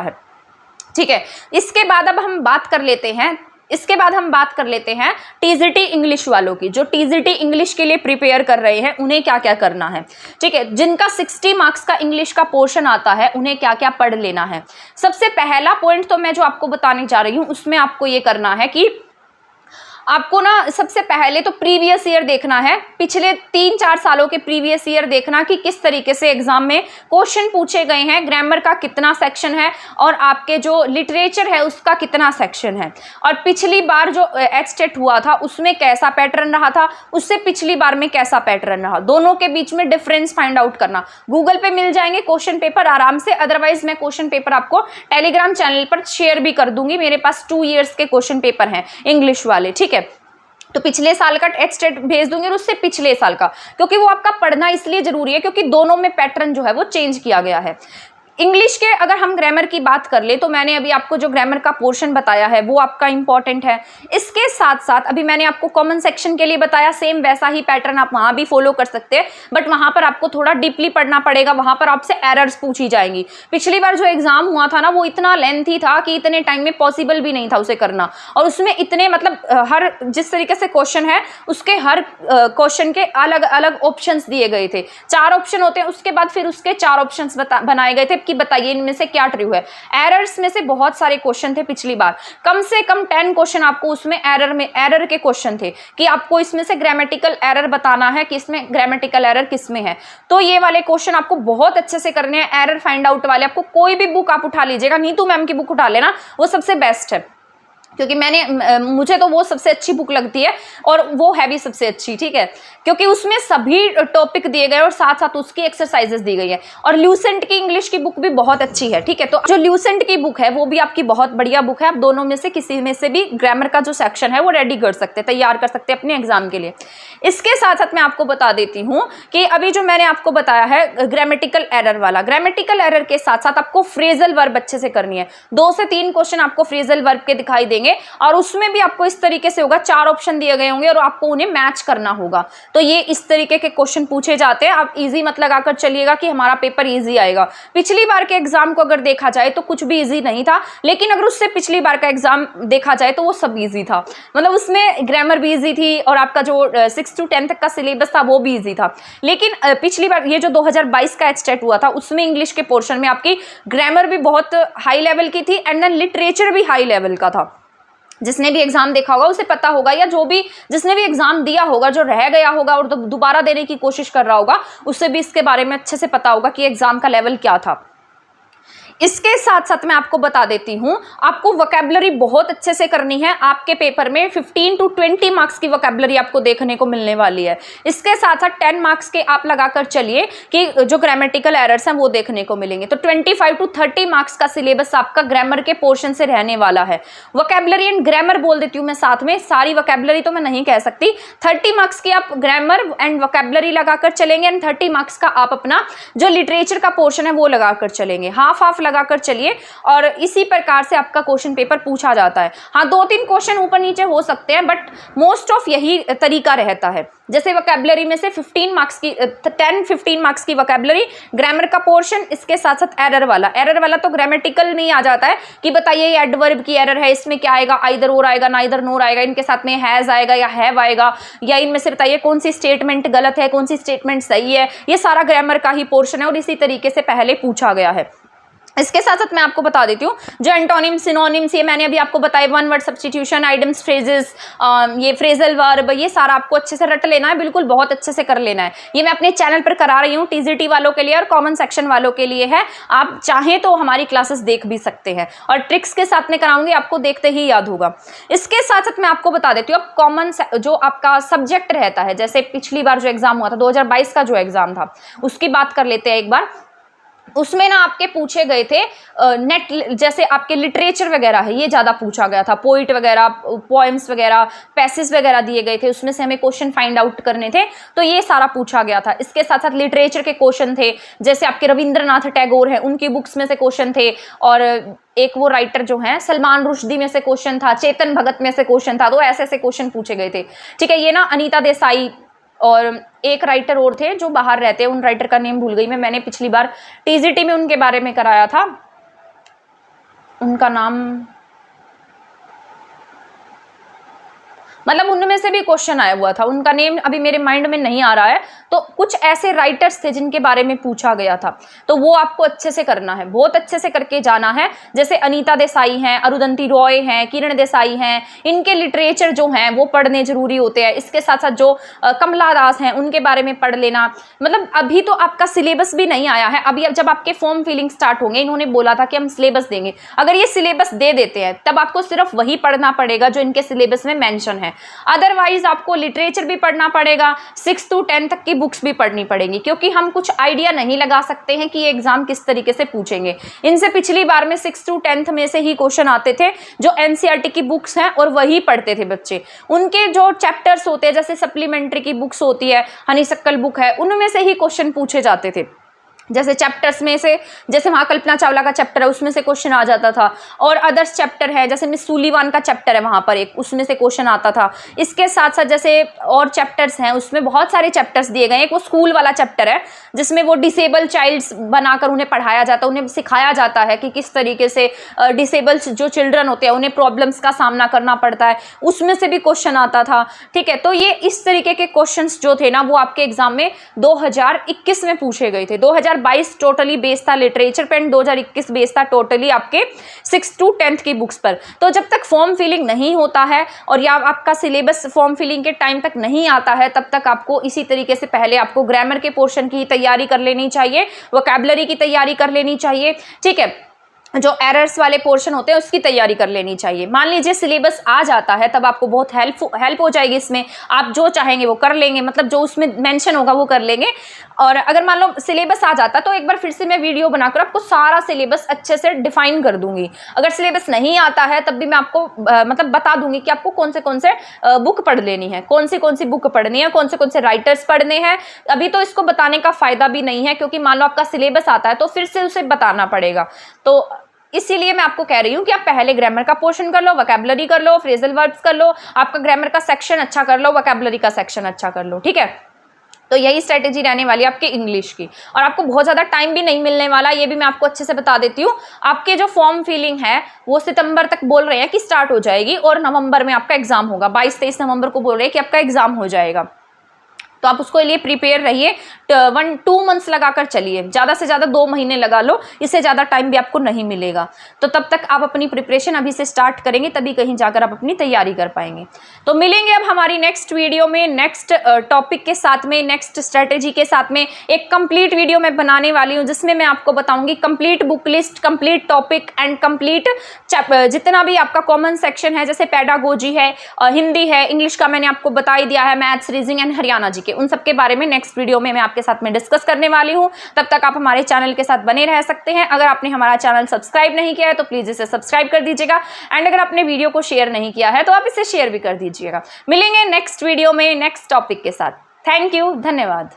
है। ठीक है, इसके बाद अब हम बात कर लेते हैं टीजीटी इंग्लिश वालों की, जो टीजीटी इंग्लिश के लिए प्रिपेयर कर रहे हैं उन्हें क्या क्या करना है। ठीक है, जिनका 60 मार्क्स का इंग्लिश का पोर्शन आता है उन्हें क्या क्या पढ़ लेना है। सबसे पहला पॉइंट तो मैं जो आपको बताने जा रही हूं उसमें आपको ये करना है कि आपको ना सबसे पहले तो प्रीवियस ईयर देखना है, पिछले 3-4 सालों के प्रीवियस ईयर देखना कि किस तरीके से एग्जाम में क्वेश्चन पूछे गए हैं, ग्रामर का कितना सेक्शन है और आपके जो लिटरेचर है उसका कितना सेक्शन है, और पिछली बार जो एचटेट हुआ था उसमें कैसा पैटर्न रहा था, उससे पिछली बार में कैसा पैटर्न रहा, दोनों के बीच में डिफरेंस फाइंड आउट करना। गूगल पे मिल जाएंगे क्वेश्चन पेपर आराम से, अदरवाइज मैं क्वेश्चन पेपर आपको टेलीग्राम चैनल पर शेयर भी कर दूंगी, मेरे पास 2 ईयर्स के क्वेश्चन पेपर हैं इंग्लिश वाले। ठीक है, तो पिछले साल का एचटेट भेज दूंगी और उससे पिछले साल का, क्योंकि वो आपका पढ़ना इसलिए जरूरी है क्योंकि दोनों में पैटर्न जो है वो चेंज किया गया है। इंग्लिश के अगर हम ग्रामर की बात कर ले तो मैंने अभी आपको जो ग्रामर का पोर्शन बताया है वो आपका इंपॉर्टेंट है। इसके साथ साथ अभी मैंने आपको कॉमन सेक्शन के लिए बताया, सेम वैसा ही पैटर्न आप वहां भी फॉलो कर सकते हैं, बट वहां पर आपको थोड़ा डीपली पढ़ना पड़ेगा, वहां पर आपसे एरर्स पूछी जाएंगी। पिछली बार जो एग्जाम हुआ था ना वो इतना लेंथी था कि इतने टाइम में पॉसिबल भी नहीं था उसे करना, और उसमें इतने मतलब हर जिस तरीके से क्वेश्चन है उसके हर क्वेश्चन के अलग अलग ऑप्शंस दिए गए थे, 4 ऑप्शन होते हैं, उसके बाद फिर उसके 4 ऑप्शंस बनाए गए थे कि बताइए इनमें से क्या ट्रू है। एरर्स में से बहुत सारे क्वेश्चन थे पिछली बार, कम से कम 10 क्वेश्चन आपको उसमें एरर के क्वेश्चन थे कि आपको इसमें से ग्रामेटिकल एरर बताना है कि इसमें ग्रामेटिकल एरर किसमें है। तो ये वाले क्वेश्चन आपको बहुत अच्छे से करने हैं, एरर फाइंड आउट वाले। आपको कोई भी बुक आप उठा लीजिएगा, नीतू मैम की बुक उठा लेना, वो सबसे बेस्ट है, क्योंकि मुझे तो वो सबसे अच्छी बुक लगती है और वो है भी सबसे अच्छी। ठीक है, क्योंकि उसमें सभी टॉपिक दिए गए और साथ साथ उसकी एक्सरसाइजेस दी गई है, और ल्यूसेंट की इंग्लिश की बुक भी बहुत अच्छी है। ठीक है, तो जो ल्यूसेंट की बुक है वो भी आपकी बहुत बढ़िया बुक है, आप दोनों में से किसी में से भी ग्रामर का जो सेक्शन है वो रेडी कर सकते हैं, तैयार कर सकते हैं अपने एग्जाम के लिए। इसके साथ साथ मैं आपको बता देती हूँ कि अभी जो मैंने आपको बताया है ग्रामेटिकल एरर वाला, ग्रामेटिकल एरर के साथ साथ आपको फ्रेजल वर्ब अच्छे से करनी है। 2 से 3 क्वेश्चन आपको फ्रेजल वर्ब के दिखाई देंगे, और उसमें भी आपको इस तरीके से होगा, 4 ऑप्शन दिए गए होंगे और आपको उन्हें मैच करना होगा। तो ये इस तरीके के क्वेश्चन पूछे जाते हैं, आप इजी मत लगाकर चलिएगा कि हमारा पेपर इजी आएगा। पिछली बार के एग्जाम को अगर देखा जाए तो कुछ भी इजी नहीं था, लेकिन अगर उससे पिछली बार का एग्जाम देखा जाए तो वो सब इजी था, मतलब उसमें ग्रामर भी इजी थी और आपका जो 6 to 10 तक का सिलेबस था वो भी इजी था। लेकिन पिछली बार ये जो 2022 का एचटेट हुआ था उसमें इंग्लिश के पोर्शन में आपकी ग्रामर भी बहुत हाई लेवल की थी एंड देन लिटरेचर भी हाई लेवल का था। जिसने भी एग्जाम देखा होगा उसे पता होगा, या जो भी जिसने भी एग्जाम दिया होगा, जो रह गया होगा और दोबारा देने की कोशिश कर रहा होगा, उससे भी इसके बारे में अच्छे से पता होगा कि एग्जाम का लेवल क्या था। इसके साथ साथ मैं आपको बता देती हूं, आपको वोकैबुलरी बहुत अच्छे से करनी है। आपके पेपर में 15 to 20 मार्क्स की वोकैबुलरी आपको देखने को मिलने वाली है। इसके साथ साथ 10 मार्क्स के आप लगाकर चलिए कि जो ग्रामेटिकल एरर्स हैं वो देखने को मिलेंगे। तो 25 to 30 मार्क्स का सिलेबस आपका ग्रामर के पोर्शन से रहने वाला है। वोकैबुलरी एंड ग्रामर बोल देती हूँ मैं साथ में, सारी वोकैबुलरी तो मैं नहीं कह सकती। 30 मार्क्स की आप ग्रामर एंड वोकैबुलरी लगाकर चलेंगे एंड 30 मार्क्स का आप अपना जो लिटरेचर का पोर्शन है वो लगाकर चलेंगे। हाफ हाफ लगाकर चलिए, और इसी प्रकार से आपका क्वेश्चन पेपर पूछा जाता है। हाँ, 2-3 क्वेश्चन ऊपर नीचे हो सकते हैं, बट मोस्ट ऑफ यही तरीका रहता है। जैसे वोकैबुलरी में से 15 मार्क्स की 10-15 मार्क्स की वोकैबुलरी, ग्रामर का पोर्शन, इसके साथ साथ एरर वाला तो ग्रामेटिकल में ही आ जाता है कि बताइए ये एडवर्ब की एरर है, इसमें क्या आएगा, आइदर और आएगा, नाइदर नोर आएगा, इनके साथ में हैज आएगा या हैव आएगा, या इनमें से बताइए कौन सी स्टेटमेंट गलत है, कौन सी स्टेटमेंट सही है। ये सारा ग्रामर का ही पोर्शन है और इसी तरीके से पहले पूछा गया है। इसके साथ साथ मैं आपको बता देती हूँ जो एंटोनिम, सिनोनिम्स, ये मैंने अभी आपको बताया, 1 वर्ड सब्स्टिट्यूशन, आइडम्स, फ्रेजेस, ये फ्रेजल वर्ब, ये सारा आपको अच्छे से रट लेना है, बिल्कुल बहुत अच्छे से कर लेना है। ये मैं अपने चैनल पर करा रही हूँ, टीजीटी वालों के लिए और कॉमन सेक्शन वालों के लिए है। आप चाहें तो हमारी क्लासेस देख भी सकते हैं, और ट्रिक्स के साथ में कराऊंगी, आपको देखते ही याद होगा। इसके साथ साथ मैं आपको बता देती हूँ, अब कॉमन जो आपका सब्जेक्ट रहता है, जैसे पिछली बार जो एग्जाम हुआ था 2022 का जो एग्जाम था उसकी बात कर लेते हैं एक बार। उसमें ना आपके पूछे गए थे नेट, जैसे आपके लिटरेचर वगैरह है ये ज़्यादा पूछा गया था, पोइट वगैरह, पोएम्स वगैरह, पैसेज वगैरह दिए गए थे, उसमें से हमें क्वेश्चन फाइंड आउट करने थे, तो ये सारा पूछा गया था। इसके साथ साथ लिटरेचर के क्वेश्चन थे, जैसे आपके रविंद्रनाथ टैगोर हैं उनकी बुक्स में से क्वेश्चन थे, और एक वो राइटर जो हैं सलमान रुश्दी में से क्वेश्चन था, चेतन भगत में से क्वेश्चन था, तो ऐसे ऐसे क्वेश्चन पूछे गए थे। ठीक है, ये ना अनीता देसाई और एक राइटर और थे जो बाहर रहते हैं, उन राइटर का नेम भूल गई मैं, मैंने पिछली बार टीजीटी में उनके बारे में कराया था। उनका नाम, मतलब उनमें से भी क्वेश्चन आया हुआ था, उनका नेम अभी मेरे माइंड में नहीं आ रहा है। तो कुछ ऐसे राइटर्स थे जिनके बारे में पूछा गया था, तो वो आपको अच्छे से करना है, बहुत अच्छे से करके जाना है। जैसे अनीता देसाई हैं, अरुंधति रॉय हैं, किरण देसाई हैं, इनके लिटरेचर जो हैं वो पढ़ने जरूरी होते हैं। इसके साथ साथ जो कमला दास हैं उनके बारे में पढ़ लेना। मतलब अभी तो आपका सिलेबस भी नहीं आया है, अभी जब आपके फॉर्म फिलिंग स्टार्ट होंगे, इन्होंने बोला था कि हम सिलेबस देंगे, अगर ये सिलेबस दे देते हैं तब आपको सिर्फ वही पढ़ना पड़ेगा जो इनके सिलेबस में मेंशन है। अदरवाइज आपको लिटरेचर भी पढ़ना पड़ेगा, 6 to 10 तक की बुक्स भी पढ़नी पड़ेंगी, क्योंकि हम कुछ आइडिया नहीं लगा सकते हैं कि ये एग्जाम किस तरीके से पूछेंगे। इनसे पिछली बार में 6 to 10 में से ही क्वेश्चन आते थे जो एनसीईआरटी की बुक्स हैं, और वही पढ़ते थे बच्चे। उनके जो चैप्टर्स होते हैं, जैसे सप्लीमेंट्री की बुक्स होती है, हनीशक्कल बुक है, उनमें से ही क्वेश्चन पूछे जाते थे। जैसे चैप्टर्स में से, जैसे वहाँ कल्पना चावला का चैप्टर है उसमें से क्वेश्चन आ जाता था, और अदर्स चैप्टर है जैसे मिस सुलीवान का चैप्टर है वहाँ पर एक, उसमें से क्वेश्चन आता था। इसके साथ साथ जैसे और चैप्टर्स हैं, उसमें बहुत सारे चैप्टर्स दिए गए हैं। एक वो स्कूल वाला चैप्टर है जिसमें वो डिसेबल चाइल्ड्स बनाकर उन्हें पढ़ाया जाता है, उन्हें सिखाया जाता है कि किस तरीके से डिसेबल जो चिल्ड्रन होते हैं उन्हें प्रॉब्लम्स का सामना करना पड़ता है, उसमें से भी क्वेश्चन आता था। ठीक है, तो ये इस तरीके के क्वेश्चन जो थे ना वो आपके एग्जाम में 2021 में पूछे गए थे। 2022 टोटली बेस्ड था लिटरेचर पे, 2021 बेस्ड था टोटली आपके 6 to 10 की बुक्स पर। तो जब तक फॉर्म फिलिंग नहीं होता है और या आपका सिलेबस फॉर्म फिलिंग के टाइम तक नहीं आता है, तब तक आपको इसी तरीके से पहले आपको ग्रामर के पोर्शन की तैयारी कर लेनी चाहिए, वोकैबुलरी की तैयारी कर लेनी चाहिए। ठीक है, जो एरर्स वाले पोर्शन होते हैं उसकी तैयारी कर लेनी चाहिए। मान लीजिए सिलेबस आ जाता है तब आपको बहुत हेल्प हो जाएगी इसमें, आप जो चाहेंगे वो कर लेंगे, मतलब जो उसमें मेंशन होगा वो कर लेंगे। और अगर मान लो सिलेबस आ जाता तो एक बार फिर से मैं वीडियो बनाकर आपको सारा सिलेबस अच्छे से डिफाइन कर दूंगी। अगर सिलेबस नहीं आता है तब भी मैं आपको मतलब बता दूंगी कि आपको कौन से बुक पढ़ लेनी है, कौन सी बुक पढ़नी है, कौन से राइटर्स पढ़ने हैं। अभी तो इसको बताने का फायदा भी नहीं है, क्योंकि मान लो आपका सिलेबस आता है तो फिर से उसे बताना पड़ेगा। तो इसीलिए मैं आपको कह रही हूँ कि आप पहले ग्रामर का पोर्शन कर लो, वोकैबुलरी कर लो, फ्रेजल वर्ब्स कर लो, आपका ग्रामर का सेक्शन अच्छा कर लो, वोकैबुलरी का सेक्शन अच्छा कर लो। ठीक है, तो यही स्ट्रेटेजी रहने वाली है आपके इंग्लिश की, और आपको बहुत ज़्यादा टाइम भी नहीं मिलने वाला, ये भी मैं आपको अच्छे से बता देती हूँ। आपके जो फॉर्म फिलिंग है वो सितंबर तक बोल रहे हैं कि स्टार्ट हो जाएगी, और नवंबर में आपका एग्जाम होगा। 22-23 नवंबर को बोल रहे हैं कि आपका एग्जाम हो जाएगा। तो आप उसके लिए प्रिपेयर रहिए, 1-2 मंथ्स लगाकर चलिए, ज़्यादा से ज़्यादा 2 महीने लगा लो, इससे ज़्यादा टाइम भी आपको नहीं मिलेगा। तो तब तक आप अपनी प्रिपरेशन अभी से स्टार्ट करेंगे, तभी कहीं जाकर आप अपनी तैयारी कर पाएंगे। तो मिलेंगे अब हमारी नेक्स्ट वीडियो में, नेक्स्ट टॉपिक के साथ में, नेक्स्ट स्ट्रेटेजी के साथ में। एक कंप्लीट वीडियो मैं बनाने वाली हूँ जिसमें मैं आपको बताऊंगी complete book list, complete topic and complete जितना भी आपका कॉमन सेक्शन है, जैसे पेडागोजी है, हिंदी है, इंग्लिश का मैंने आपको बता ही दिया है, मैथ्स, रीजनिंग एंड हरियाणा जी के, उन सब के बारे में नेक्स्ट वीडियो में मैं आपके साथ में डिस्कस करने वाली हूं। तब तक आप हमारे चैनल के साथ बने रह सकते हैं। अगर आपने हमारा चैनल सब्सक्राइब नहीं किया है तो प्लीज इसे सब्सक्राइब कर दीजिएगा, एंड अगर आपने वीडियो को शेयर नहीं किया है तो आप इसे शेयर भी कर दीजिएगा। मिलेंगे नेक्स्ट वीडियो में नेक्स्ट टॉपिक के साथ। थैंक यू, धन्यवाद।